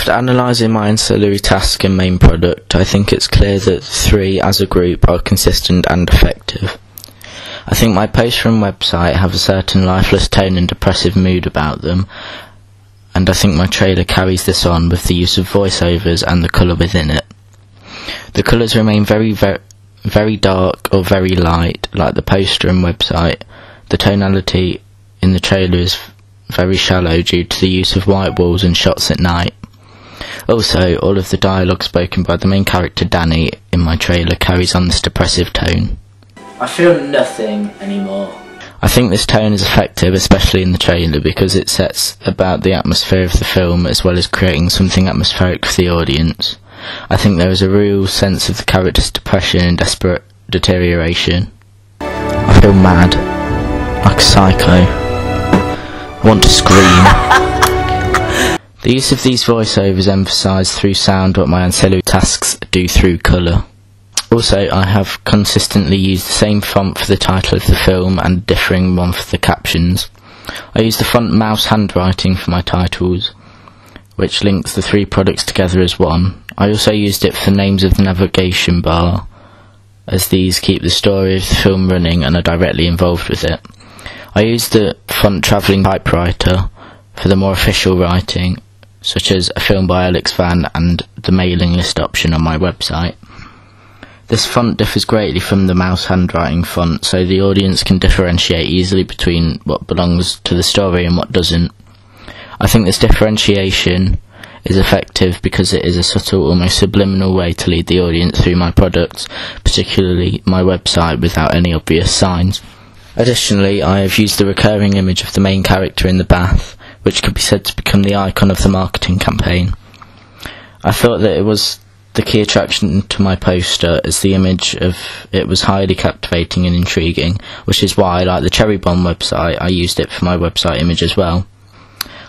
After analysing my ancillary task and main product, I think it's clear that the three as a group are consistent and effective. I think my poster and website have a certain lifeless tone and depressive mood about them, and I think my trailer carries this on with the use of voiceovers and the colour within it. The colours remain very dark or very light, like the poster and website. The tonality in the trailer is very shallow due to the use of white walls and shots at night. Also, all of the dialogue spoken by the main character Danny in my trailer carries on this depressive tone. I feel nothing anymore. I think this tone is effective, especially in the trailer, because it sets about the atmosphere of the film as well as creating something atmospheric for the audience. I think there is a real sense of the character's depression and desperate deterioration. I feel mad, like a psycho. I want to scream. The use of these voiceovers emphasise through sound what my ancillary tasks do through colour. Also, I have consistently used the same font for the title of the film and a differing one for the captions. I use the font mouse handwriting for my titles, which links the three products together as one. I also used it for the names of the navigation bar, as these keep the story of the film running and are directly involved with it. I used the font Travelling Typewriter for the more official writing, such as a film by Alex Van and the mailing list option on my website. This font differs greatly from the mouse handwriting font, so the audience can differentiate easily between what belongs to the story and what doesn't. I think this differentiation is effective because it is a subtle, almost subliminal way to lead the audience through my products, particularly my website, without any obvious signs. Additionally, I have used the recurring image of the main character in the bath, which could be said to become the icon of the marketing campaign. I thought that it was the key attraction to my poster, as the image of it was highly captivating and intriguing, which is why, like the Cherry Bomb website, I used it for my website image as well.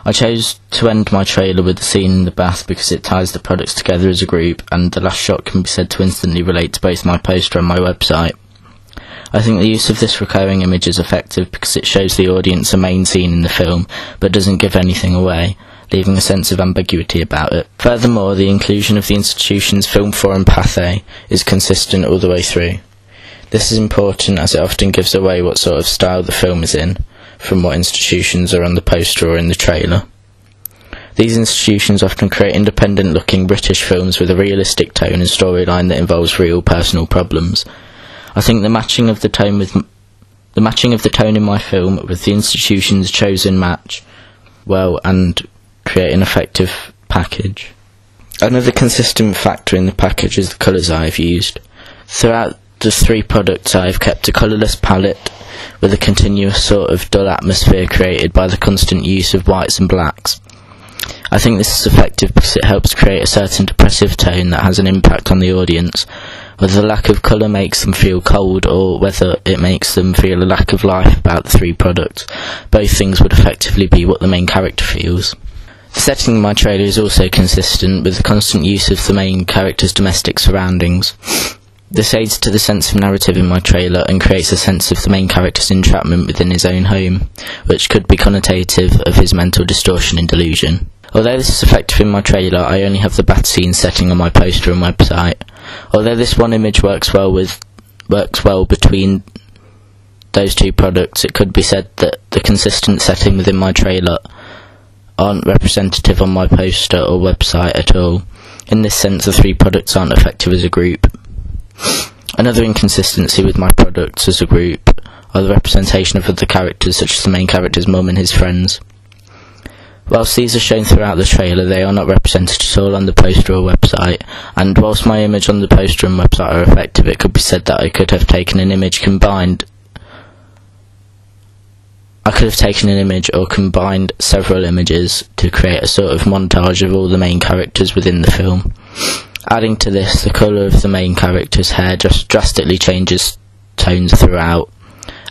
I chose to end my trailer with the scene in the bath because it ties the products together as a group, and the last shot can be said to instantly relate to both my poster and my website. I think the use of this recurring image is effective because it shows the audience a main scene in the film, but doesn't give anything away, leaving a sense of ambiguity about it. Furthermore, the inclusion of the institution's Film Forum Pathé is consistent all the way through. This is important as it often gives away what sort of style the film is in, from what institutions are on the poster or in the trailer. These institutions often create independent-looking British films with a realistic tone and storyline that involves real personal problems. I think the matching of the tone in my film with the institution's chosen match well and create an effective package. Another consistent factor in the package is the colours I have used. Throughout the three products I have kept a colourless palette with a continuous sort of dull atmosphere created by the constant use of whites and blacks. I think this is effective because it helps create a certain depressive tone that has an impact on the audience, whether the lack of colour makes them feel cold or whether it makes them feel a lack of life about the three products. Both things would effectively be what the main character feels. The setting in my trailer is also consistent with the constant use of the main character's domestic surroundings. This aids to the sense of narrative in my trailer and creates a sense of the main character's entrapment within his own home, which could be connotative of his mental distortion and delusion. Although this is effective in my trailer, I only have the bath scene setting on my poster and website. Although this one image works well between those two products, it could be said that the consistent setting within my trailer aren't representative on my poster or website at all. In this sense, the three products aren't effective as a group. Another inconsistency with my products as a group are the representation of other characters, such as the main character's mum and his friends. Whilst these are shown throughout the trailer, they are not represented at all on the poster or website, and whilst my image on the poster and website are effective, it could be said that I could have taken an image or combined several images to create a sort of montage of all the main characters within the film. Adding to this, the colour of the main character's hair just drastically changes tones throughout,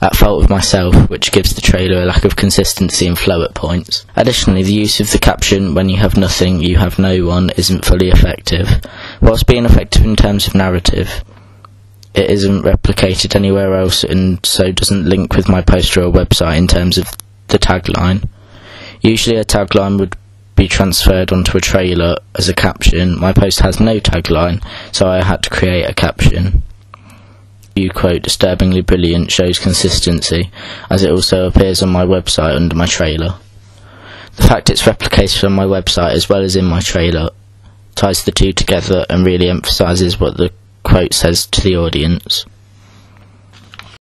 at fault of myself, which gives the trailer a lack of consistency and flow at points. Additionally, the use of the caption, "When you have nothing, you have no one," isn't fully effective. Whilst being effective in terms of narrative, it isn't replicated anywhere else and so doesn't link with my poster or website in terms of the tagline. Usually a tagline would be transferred onto a trailer as a caption. My post has no tagline, so I had to create a caption. You quote "disturbingly brilliant" shows consistency, as it also appears on my website under my trailer. The fact it's replicated on my website as well as in my trailer ties the two together and really emphasises what the quote says to the audience.